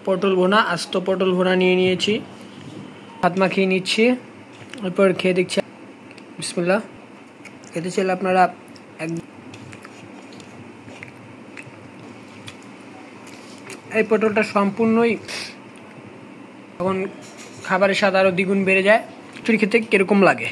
পটল ভুনা, আস্ত পটল ভুনা নিয়ে নিয়েছি, ভাত মাখিয়ে নিচ্ছি, এরপর খেয়ে দেখছি। বিসমিল্লাহ। খেতে চাইলে আপনারা এই পটলটা সম্পূর্ণই তখন খাবারের স্বাদ আরও দ্বিগুণ বেড়ে যায়। খিচুড়ি খেতে কিরকম লাগে।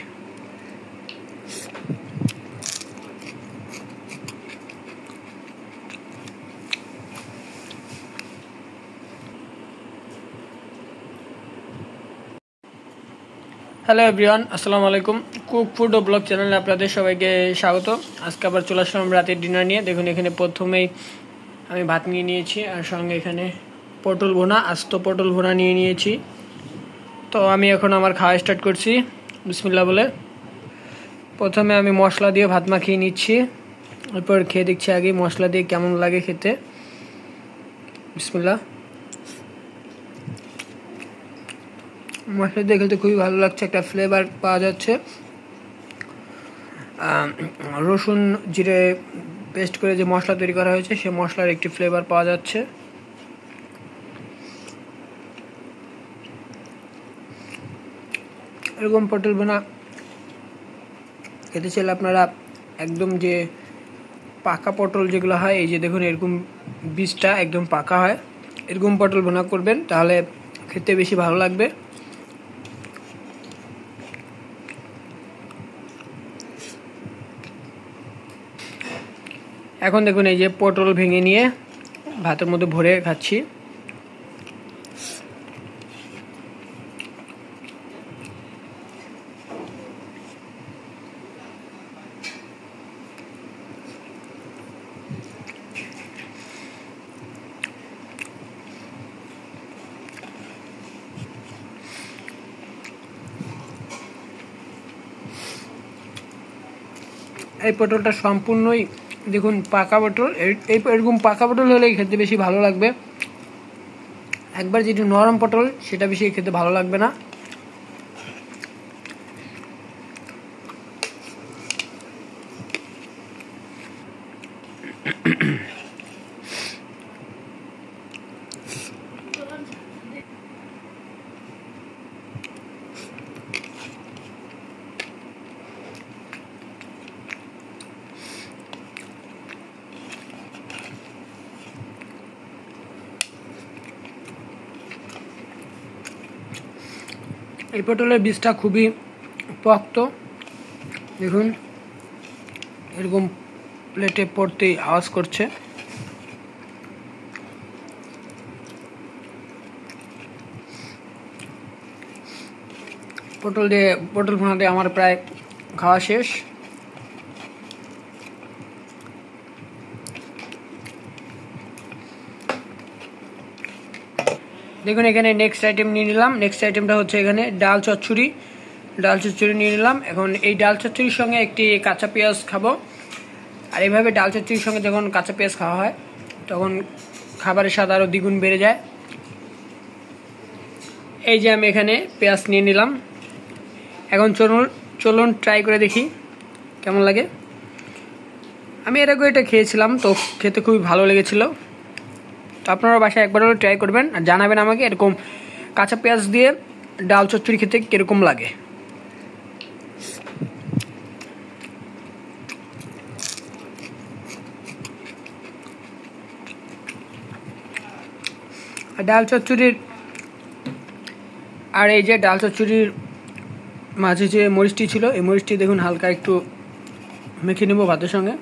হ্যালো এভরিওয়ান, আসসালামু আলাইকুম। কুক ফুড ও ব্লগ চ্যানেলে আপনাদের সবাইকে স্বাগত। আজকে আবার চলে আসলাম রাতের ডিনার নিয়ে। দেখুন এখানে প্রথমেই আমি ভাত নিয়ে নিয়েছি, আর সঙ্গে এখানে পটল ভুনা, আস্ত পটল ভুনা নিয়ে নিয়েছি। তো আমি এখন আমার খাওয়া স্টার্ট করছি বিসমিল্লাহ বলে। প্রথমে আমি মশলা দিয়ে ভাত মাখিয়ে নিচ্ছি, এরপর খেয়ে দেখছি আগে মশলা দিয়ে কেমন লাগে খেতে। বিসমিল্লাহ। মশলা দিয়ে খেতে খুবই ভালো লাগছে, একটা ফ্লেভার পাওয়া যাচ্ছে। রসুন জিরে পেস্ট করে যে মশলা তৈরি করা হয়েছে, সে মশলার একটি ফ্লেভার পাওয়া যাচ্ছে। এরকম পটল ভুনা খেতে চাইলে আপনারা একদম যে পাকা পটল যেগুলো হয়, এই যে দেখুন এরকম বীজটা একদম পাকা হয়, এরকম পটল ভুনা করবেন, তাহলে খেতে বেশি ভালো লাগবে। এখন দেখুন এই যে পটল ভেঙে নিয়ে ভাতের মধ্যে ভরে খাচ্ছি। এই পটলটা সম্পূর্ণই দেখুন পাকা পটল। এরকম পাকা পটল হলেই খেতে বেশি ভালো লাগবে। একবার যেটি নরম পটল, সেটা বেশি খেতে ভালো লাগবে না। এই পটলের বীজটা খুবই পক্ত, দেখুন এরকম প্লেটে পড়তেই আওয়াজ করছে। পটল ভুনা দিয়ে আমার প্রায় খাওয়া শেষ। দেখুন এখানে নেক্সট আইটেম নিয়ে নিলাম। নেক্সট আইটেমটা হচ্ছে এখানে ডাল চচ্চড়ি নিয়ে নিলাম। এখন এই ডাল চচ্চড়ির সঙ্গে একটি কাঁচা পেঁয়াজ খাবো। আর এইভাবে ডাল চচ্চড়ির সঙ্গে যখন কাঁচা পেঁয়াজ খাওয়া হয়, তখন খাবারের স্বাদ আরও দ্বিগুণ বেড়ে যায়। এই যে আমি এখানে পেঁয়াজ নিয়ে নিলাম। এখন চলুন ট্রাই করে দেখি কেমন লাগে। আমি এর আগে এটা খেয়েছিলাম, তো খেতে খুবই ভালো লেগেছিল। তো আপনারা বাসায় একবার হলে ট্রাই করবেন, আর জানাবেন আমাকে এরকম কাঁচা পেঁয়াজ দিয়ে ডাল চচ্চড়ি খেতে কীরকম লাগে। ডাল চচ্চড়ির আর এই যে ডাল চচ্চড়ির মাঝে যে মরিচটি ছিল, এই মরিচটি দেখুন হালকা একটু মেখে নেব ভাতের সঙ্গে।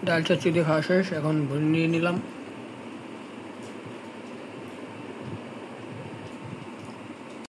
ডাল চচ্চড়ি খাওয়া শেষ, এখন ভরে নিয়ে নিলাম।